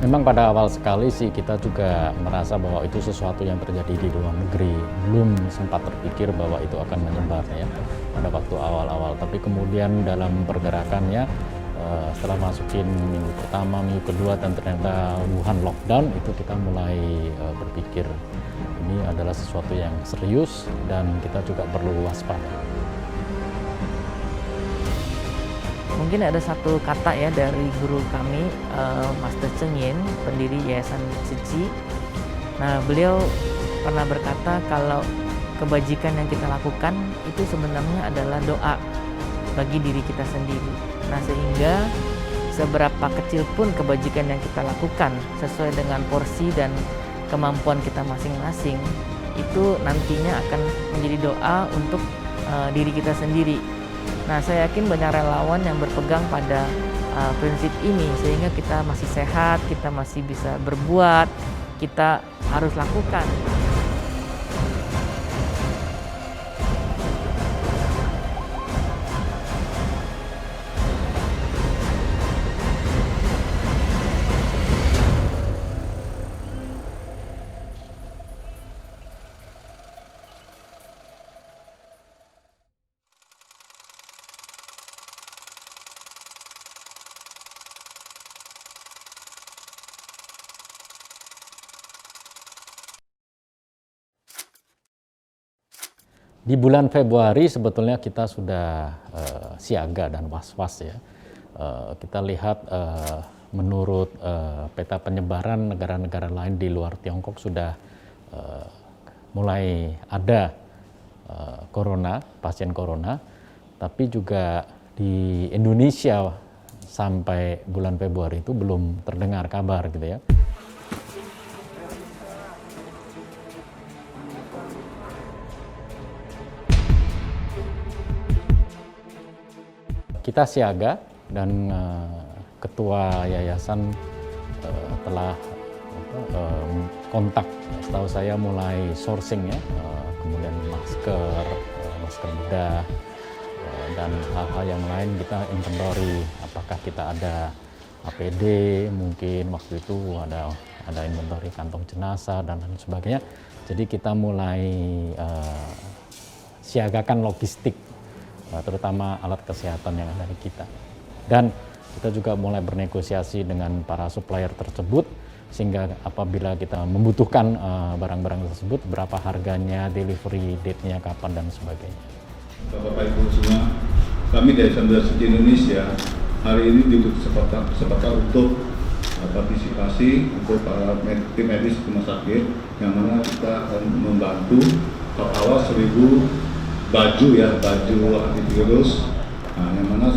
Memang pada awal sekali sih kita juga merasa bahwa itu sesuatu yang terjadi di luar negeri. Belum sempat terpikir bahwa itu akan menyebar ya pada waktu awal-awal. Tapi kemudian dalam pergerakannya setelah masukin minggu pertama, minggu kedua dan ternyata Wuhan lockdown, itu kita mulai berpikir ini adalah sesuatu yang serius dan kita juga perlu waspada. Mungkin ada satu kata ya dari guru kami, Master Cheng Yin, pendiri Yayasan Tzu Chi. Nah, beliau pernah berkata kalau kebajikan yang kita lakukan itu sebenarnya adalah doa bagi diri kita sendiri. Nah, sehingga seberapa kecil pun kebajikan yang kita lakukan sesuai dengan porsi dan kemampuan kita masing-masing, itu nantinya akan menjadi doa untuk diri kita sendiri. Nah, saya yakin banyak relawan yang berpegang pada prinsip ini sehingga kita masih sehat, kita masih bisa berbuat, kita harus lakukan. Di bulan Februari sebetulnya kita sudah siaga dan was-was ya. Kita lihat menurut peta penyebaran negara-negara lain di luar Tiongkok sudah mulai ada pasien corona, tapi juga di Indonesia sampai bulan Februari itu belum terdengar kabar gitu ya. Kita siaga dan ketua yayasan telah kontak, setahu saya mulai sourcing ya, kemudian masker bedah dan hal-hal yang lain kita inventory, apakah kita ada APD, mungkin waktu itu ada inventory kantong jenazah dan lain sebagainya. Jadi kita mulai siagakan logistik, terutama alat kesehatan yang ada di kita. Dan kita juga mulai bernegosiasi dengan para supplier tersebut, sehingga apabila kita membutuhkan barang-barang tersebut, berapa harganya, delivery date-nya kapan, dan sebagainya. Bapak Ibu semua, kami dari Yayasan Indonesia hari ini duduk sepakat untuk partisipasi untuk para tim medis rumah sakit, yang mana kita akan membantu awal 1.000 baju antivirus, yang mana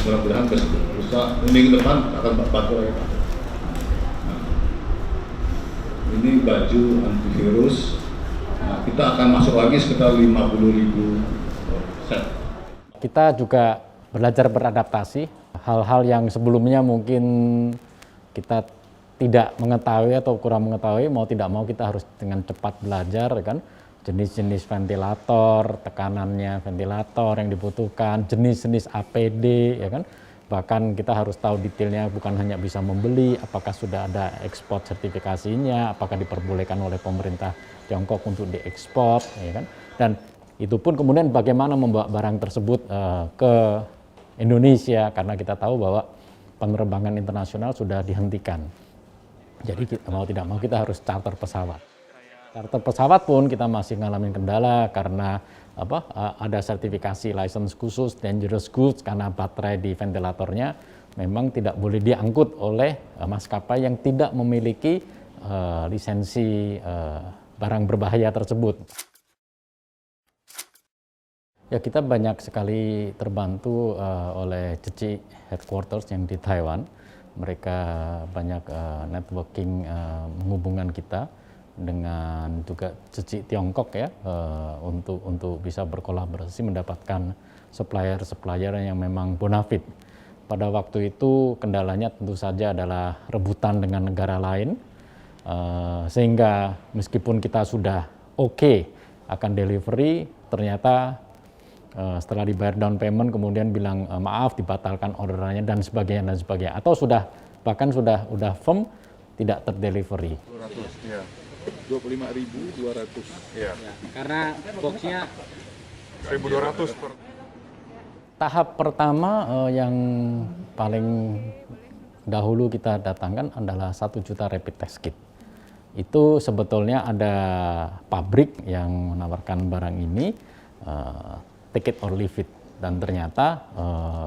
mudah-mudahan minggu depan akan bantu lagi Pak. Ini baju antivirus, kita akan masuk lagi sekitar 50.000 set. Kita juga belajar beradaptasi, hal-hal yang sebelumnya mungkin kita tidak mengetahui atau kurang mengetahui, mau tidak mau kita harus dengan cepat belajar kan. Jenis-jenis ventilator, tekanannya ventilator yang dibutuhkan, jenis-jenis APD, ya kan. Bahkan kita harus tahu detailnya, bukan hanya bisa membeli, apakah sudah ada ekspor sertifikasinya, apakah diperbolehkan oleh pemerintah Tiongkok untuk diekspor, ya kan. Dan itu pun kemudian bagaimana membawa barang tersebut ke Indonesia, karena kita tahu bahwa penerbangan internasional sudah dihentikan. Jadi mau tidak mau kita harus charter pesawat. Charter pesawat pun kita masih ngalamin kendala karena ada sertifikasi license khusus dangerous goods, karena baterai di ventilatornya memang tidak boleh diangkut oleh maskapai yang tidak memiliki lisensi barang berbahaya tersebut. Ya, kita banyak sekali terbantu oleh Tzu Chi Headquarters yang di Taiwan. Mereka banyak networking menghubungkan kita dengan juga Tzu Chi Tiongkok ya, untuk bisa berkolaborasi mendapatkan supplier yang memang bonafide. Pada waktu itu kendalanya tentu saja adalah rebutan dengan negara lain, sehingga meskipun kita sudah oke akan delivery, ternyata setelah dibayar down payment kemudian bilang maaf, dibatalkan orderannya dan sebagainya, atau sudah bahkan sudah firm tidak terdelivery. 200 ya. 25.200 ya. Karena boxnya 1.200 per. Tahap pertama yang paling dahulu kita datangkan adalah 1 juta rapid test kit. Itu sebetulnya ada pabrik yang menawarkan barang ini, take it or leave it. Dan ternyata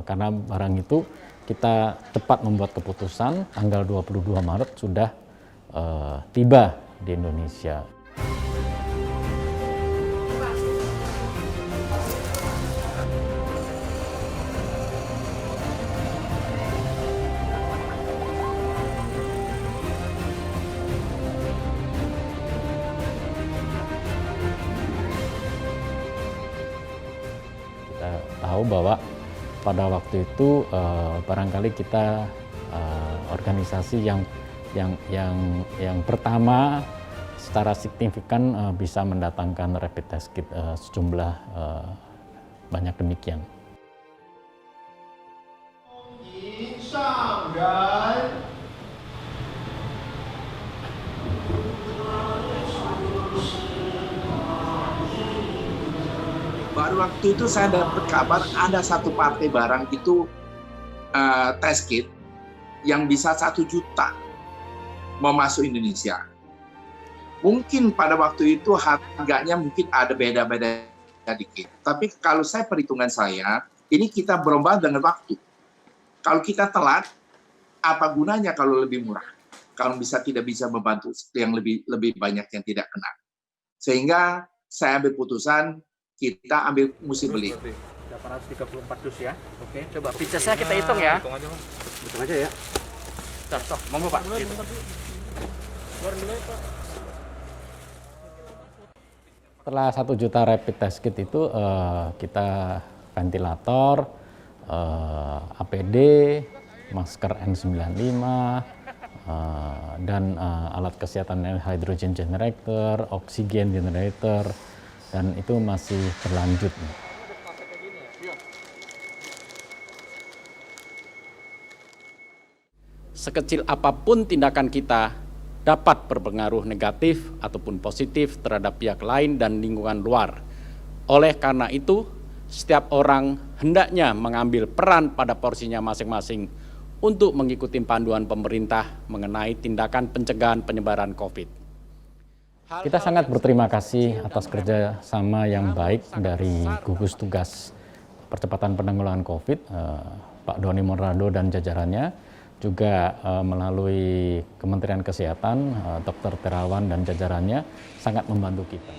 karena barang itu kita cepat membuat keputusan, tanggal 22 Maret sudah tiba di Indonesia. Tahu bahwa pada waktu itu barangkali kita organisasi yang pertama secara signifikan bisa mendatangkan rapid test kit sejumlah banyak demikian. Baru waktu itu saya dapat kabar ada satu partai barang itu test kit yang bisa 1 juta mau masuk Indonesia. Mungkin pada waktu itu harganya mungkin ada beda-beda dikit. Tapi kalau saya perhitungan saya, ini kita berlomba dengan waktu. Kalau kita telat, apa gunanya kalau lebih murah? Kalau tidak bisa membantu yang lebih banyak yang tidak kena. Sehingga saya ambil putusan kita mesti beli. 834 dus ya. Oke, coba pizzasnya kita hitung ya. Hitung aja ya. Tuh, monggo Pak. Gitu. Setelah 1 juta rapid test kit itu kita ventilator, APD, masker N95, dan alat kesehatan hydrogen generator, oksigen generator, dan itu masih berlanjut. Sekecil apapun tindakan kita dapat berpengaruh negatif ataupun positif terhadap pihak lain dan lingkungan luar. Oleh karena itu, setiap orang hendaknya mengambil peran pada porsinya masing-masing untuk mengikuti panduan pemerintah mengenai tindakan pencegahan penyebaran COVID. Kita sangat berterima kasih atas kerjasama yang baik dari gugus tugas percepatan penanggulangan COVID, Pak Doni Monardo dan jajarannya, juga melalui Kementerian Kesehatan, Dr. Terawan dan jajarannya sangat membantu kita.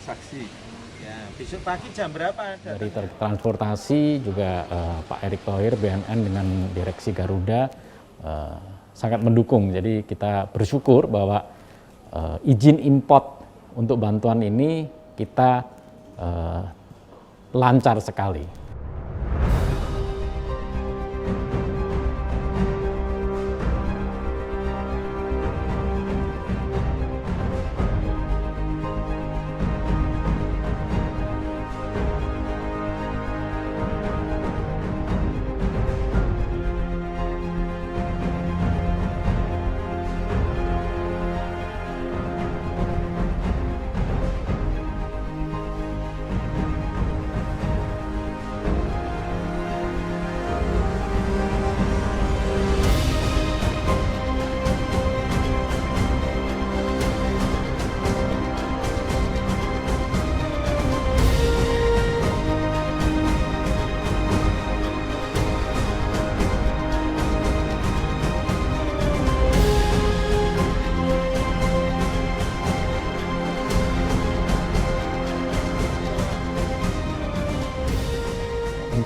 Saksi. Ya, besok pagi jam berapa? Dari transportasi juga Pak Erick Thohir BNN dengan Direksi Garuda sangat mendukung. Jadi kita bersyukur bahwa izin import untuk bantuan ini kita lancar sekali.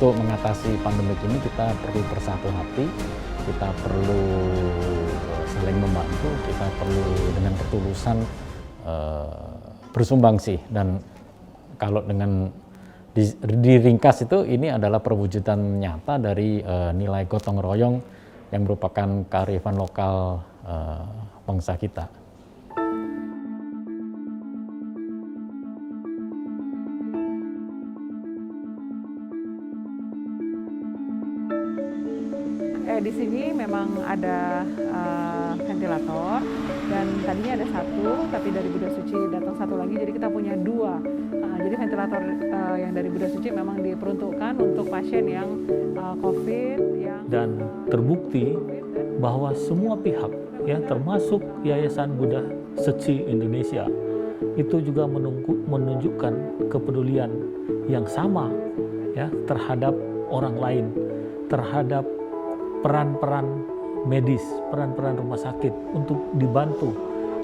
Untuk mengatasi pandemi ini kita perlu bersatu hati, kita perlu saling membantu, kita perlu dengan ketulusan bersumbangsi. Dan kalau dengan diringkas itu, ini adalah perwujudan nyata dari nilai gotong royong yang merupakan kearifan lokal bangsa kita. di sini memang ada ventilator dan tadinya ada satu, tapi dari Buddha Suci datang satu lagi, jadi kita punya dua. Jadi ventilator yang dari Buddha Suci memang diperuntukkan untuk pasien yang COVID. Dan terbukti bahwa semua pihak, ya termasuk Yayasan Buddha Suci Indonesia, itu juga menunjukkan kepedulian yang sama ya terhadap orang lain, terhadap peran-peran medis, peran-peran rumah sakit untuk dibantu,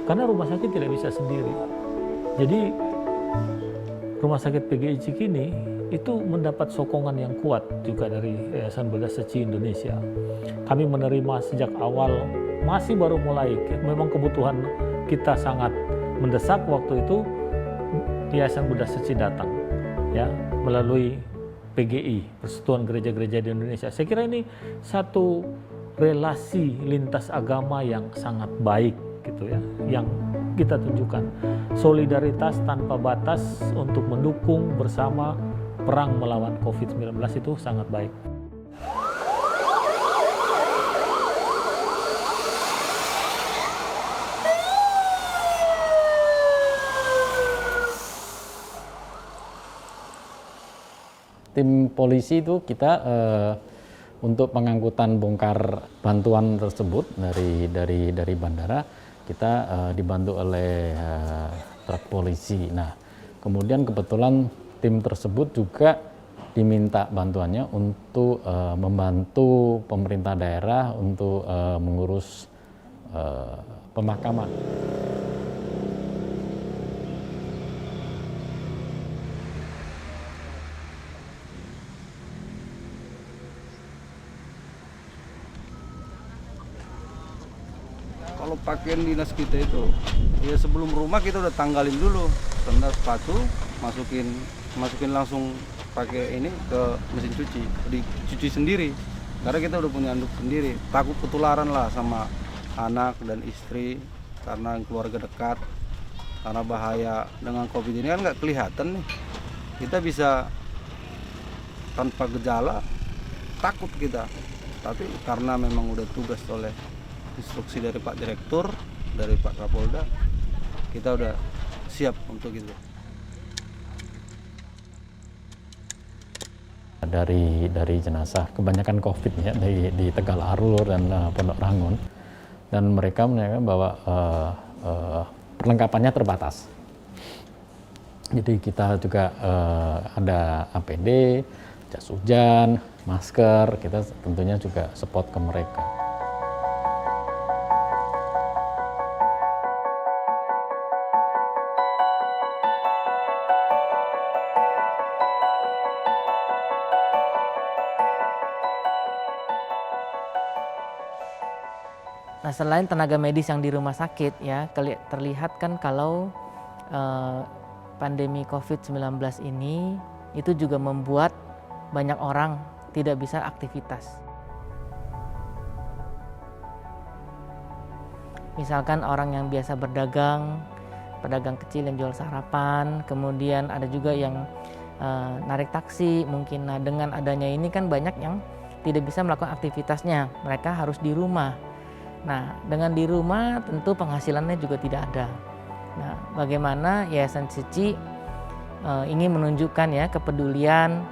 karena rumah sakit tidak bisa sendiri. Jadi Rumah Sakit PGI Cikini itu mendapat sokongan yang kuat juga dari Yayasan Buddha Suci Indonesia. Kami menerima sejak awal, masih baru mulai, memang kebutuhan kita sangat mendesak waktu itu. Yayasan Buddha Suci datang ya melalui PGI, Persatuan Gereja-Gereja di Indonesia. Saya kira ini satu relasi lintas agama yang sangat baik gitu ya, yang kita tunjukkan solidaritas tanpa batas untuk mendukung bersama perang melawan COVID-19 itu sangat baik. Tim polisi itu kita untuk pengangkutan bongkar bantuan tersebut dari bandara, kita dibantu oleh truk polisi. Nah, kemudian kebetulan tim tersebut juga diminta bantuannya untuk membantu pemerintah daerah untuk mengurus pemakaman. Kalau pakaian dinas kita itu, ya sebelum rumah kita udah tanggalin dulu, sandal, sepatu, masukin langsung pakai ini ke mesin cuci, dicuci sendiri. Karena kita udah punya anduk sendiri, takut ketularan lah sama anak dan istri, karena keluarga dekat. Karena bahaya dengan COVID ini kan nggak kelihatan nih. Kita bisa tanpa gejala, takut kita. Tapi karena memang udah tugas oleh instruksi dari Pak Direktur, dari Pak Kapolda, kita udah siap untuk itu. Dari jenazah kebanyakan COVID ya di Tegal Arulur dan Pondok Rangun, dan mereka menyatakan bahwa perlengkapannya terbatas. Jadi kita juga ada APD, jas hujan, masker, kita tentunya juga support ke mereka. Nah, selain tenaga medis yang di rumah sakit ya, terlihat kan kalau pandemi COVID-19 ini itu juga membuat banyak orang tidak bisa aktivitas. Misalkan orang yang biasa berdagang, pedagang kecil yang jual sarapan, kemudian ada juga yang narik taksi mungkin. Nah, dengan adanya ini kan banyak yang tidak bisa melakukan aktivitasnya, mereka harus di rumah. Nah, dengan di rumah tentu penghasilannya juga tidak ada. Nah, bagaimana Yayasan Suci ingin menunjukkan ya kepedulian,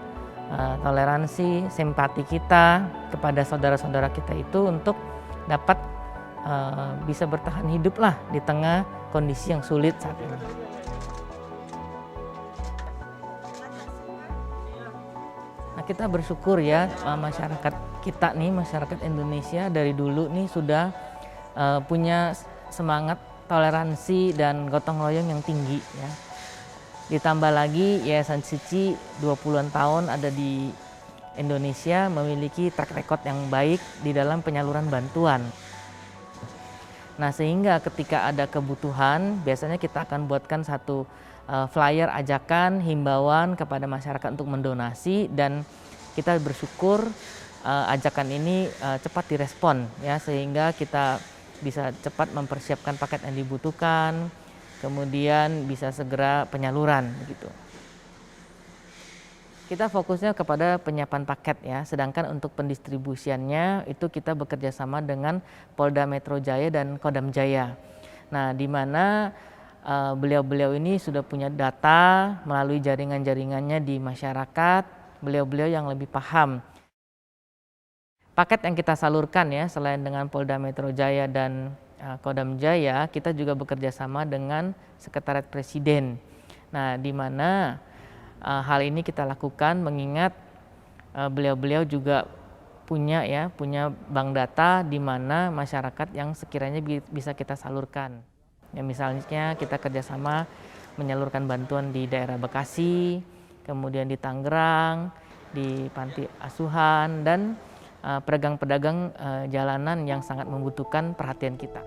toleransi, simpati kita kepada saudara-saudara kita itu untuk dapat bisa bertahan hidup lah di tengah kondisi yang sulit saat ini. Nah, kita bersyukur ya masyarakat kita nih, masyarakat Indonesia dari dulu nih sudah punya semangat toleransi dan gotong royong yang tinggi ya. Ditambah lagi Yayasan Suci 20-an tahun ada di Indonesia, memiliki track record yang baik di dalam penyaluran bantuan. Nah, sehingga ketika ada kebutuhan, biasanya kita akan buatkan satu flyer ajakan, himbauan kepada masyarakat untuk mendonasi, dan kita bersyukur ajakan ini cepat direspon ya, sehingga kita bisa cepat mempersiapkan paket yang dibutuhkan, kemudian bisa segera penyaluran gitu. Kita fokusnya kepada penyiapan paket ya, sedangkan untuk pendistribusiannya itu kita bekerja sama dengan Polda Metro Jaya dan Kodam Jaya. Nah, di mana beliau-beliau ini sudah punya data melalui jaringan-jaringannya di masyarakat, beliau-beliau yang lebih paham. Paket yang kita salurkan ya, selain dengan Polda Metro Jaya dan Kodam Jaya, kita juga bekerja sama dengan Sekretariat Presiden. Nah, di mana hal ini kita lakukan mengingat beliau-beliau juga punya bank data di mana masyarakat yang sekiranya bisa kita salurkan. Ya, misalnya kita kerjasama menyalurkan bantuan di daerah Bekasi, kemudian di Tangerang, di panti asuhan, dan pedagang-pedagang jalanan yang sangat membutuhkan perhatian kita.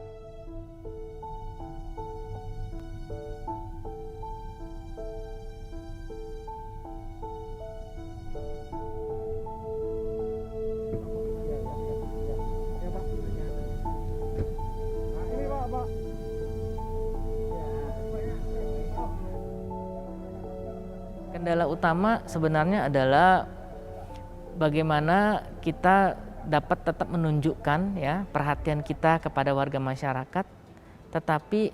Kendala utama sebenarnya adalah bagaimana kita dapat tetap menunjukkan ya perhatian kita kepada warga masyarakat, tetapi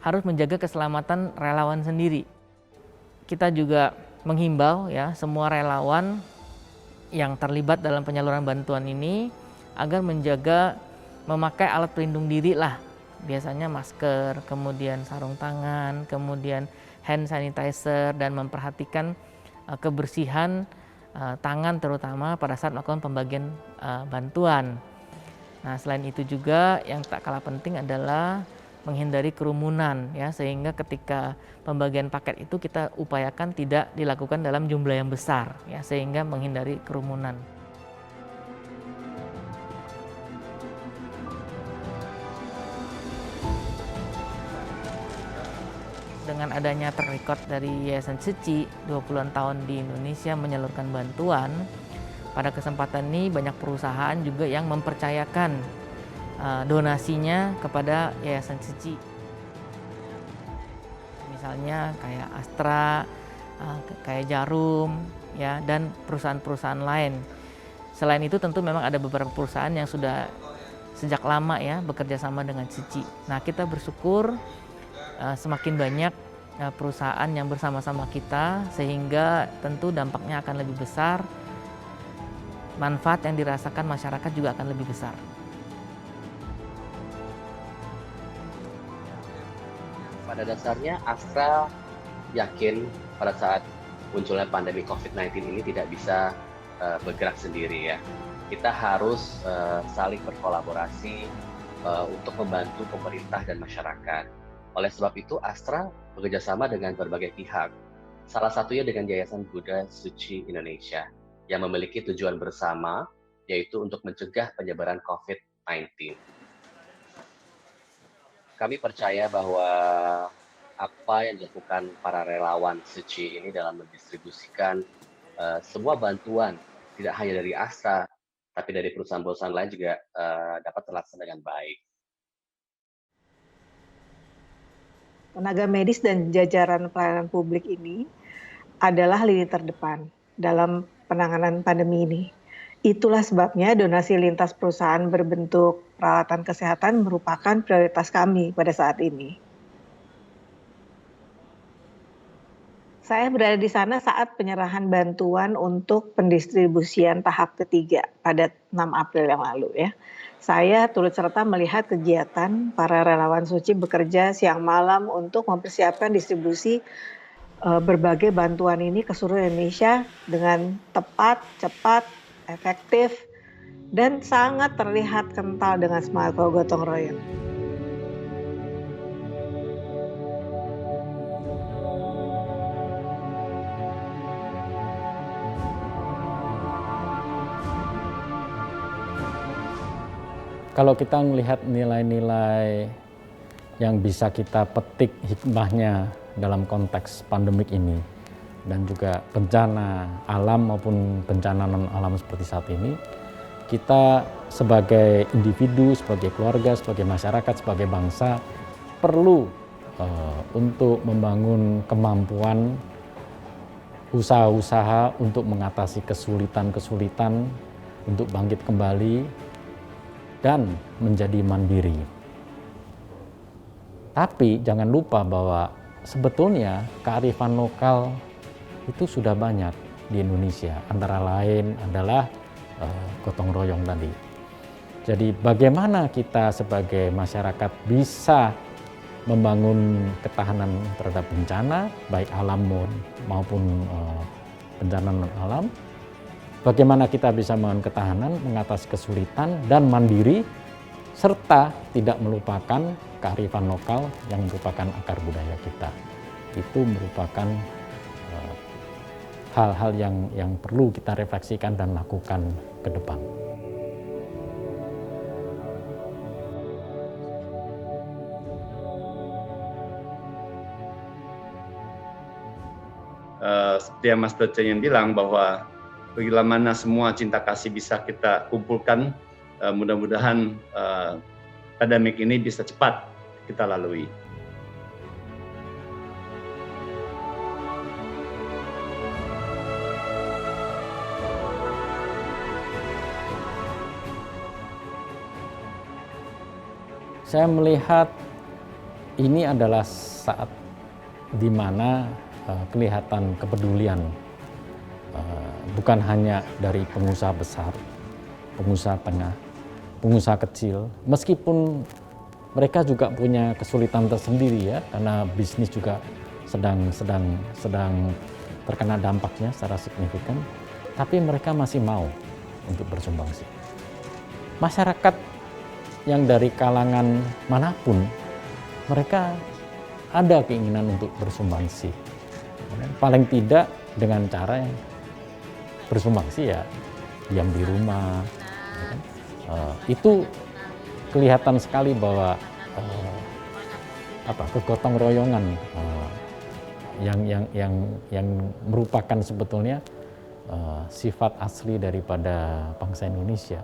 harus menjaga keselamatan relawan sendiri. Kita juga menghimbau ya semua relawan yang terlibat dalam penyaluran bantuan ini agar menjaga memakai alat pelindung diri lah, biasanya masker, kemudian sarung tangan, kemudian hand sanitizer, dan memperhatikan kebersihan tangan terutama pada saat melakukan pembagian bantuan. Nah, selain itu juga yang tak kalah penting adalah menghindari kerumunan ya, sehingga ketika pembagian paket itu kita upayakan tidak dilakukan dalam jumlah yang besar ya, sehingga menghindari kerumunan. Dengan adanya track record dari Yayasan Suci 20-an tahun di Indonesia menyalurkan bantuan, pada kesempatan ini banyak perusahaan juga yang mempercayakan donasinya kepada Yayasan Suci. Misalnya kayak Astra, kayak Jarum, ya, dan perusahaan-perusahaan lain. Selain itu tentu memang ada beberapa perusahaan yang sudah sejak lama ya bekerja sama dengan Suci. Nah, kita bersyukur semakin banyak perusahaan yang bersama-sama kita, sehingga tentu dampaknya akan lebih besar, manfaat yang dirasakan masyarakat juga akan lebih besar. Pada dasarnya Astra yakin pada saat munculnya pandemi COVID-19 ini tidak bisa bergerak sendiri ya. Kita harus saling berkolaborasi untuk membantu pemerintah dan masyarakat. Oleh sebab itu, Astra bekerjasama dengan berbagai pihak, salah satunya dengan Yayasan Buddha Suci Indonesia, yang memiliki tujuan bersama, yaitu untuk mencegah penyebaran COVID-19. Kami percaya bahwa apa yang dilakukan para relawan Suci ini dalam mendistribusikan semua bantuan, tidak hanya dari Astra, tapi dari perusahaan-perusahaan lain juga dapat terlaksana dengan baik. Tenaga medis dan jajaran pelayanan publik ini adalah lini terdepan dalam penanganan pandemi ini. Itulah sebabnya donasi lintas perusahaan berbentuk peralatan kesehatan merupakan prioritas kami pada saat ini. Saya berada di sana saat penyerahan bantuan untuk pendistribusian tahap ketiga pada 6 April yang lalu ya. Saya turut serta melihat kegiatan para relawan Suci bekerja siang malam untuk mempersiapkan distribusi berbagai bantuan ini ke seluruh Indonesia dengan tepat, cepat, efektif, dan sangat terlihat kental dengan semangat gotong royong. Kalau kita melihat nilai-nilai yang bisa kita petik hikmahnya dalam konteks pandemik ini, dan juga bencana alam maupun bencana non-alam seperti saat ini, kita sebagai individu, sebagai keluarga, sebagai masyarakat, sebagai bangsa perlu untuk membangun kemampuan usaha-usaha untuk mengatasi kesulitan-kesulitan untuk bangkit kembali dan menjadi mandiri. Tapi jangan lupa bahwa sebetulnya kearifan lokal itu sudah banyak di Indonesia. Antara lain adalah gotong royong tadi. Jadi bagaimana kita sebagai masyarakat bisa membangun ketahanan terhadap bencana, baik alam maupun bencana non-alam. Bagaimana kita bisa membangun ketahanan, mengatasi kesulitan, dan mandiri, serta tidak melupakan kearifan lokal yang merupakan akar budaya kita. Itu merupakan hal-hal yang perlu kita refleksikan dan lakukan ke depan. Seperti yang Mas Doce yang bilang bahwa bagaimana semua cinta kasih bisa kita kumpulkan, mudah-mudahan pandemik ini bisa cepat kita lalui. Saya melihat ini adalah saat di mana kelihatan kepedulian bukan hanya dari pengusaha besar, pengusaha tengah, pengusaha kecil, meskipun mereka juga punya kesulitan tersendiri ya, karena bisnis juga sedang terkena dampaknya secara signifikan, tapi mereka masih mau untuk bersumbangsi. Masyarakat yang dari kalangan manapun, mereka ada keinginan untuk bersumbangsi. Paling tidak dengan cara yang bersumbangsi ya diam di rumah. Itu kelihatan sekali bahwa kegotong royongan yang merupakan sebetulnya sifat asli daripada bangsa Indonesia.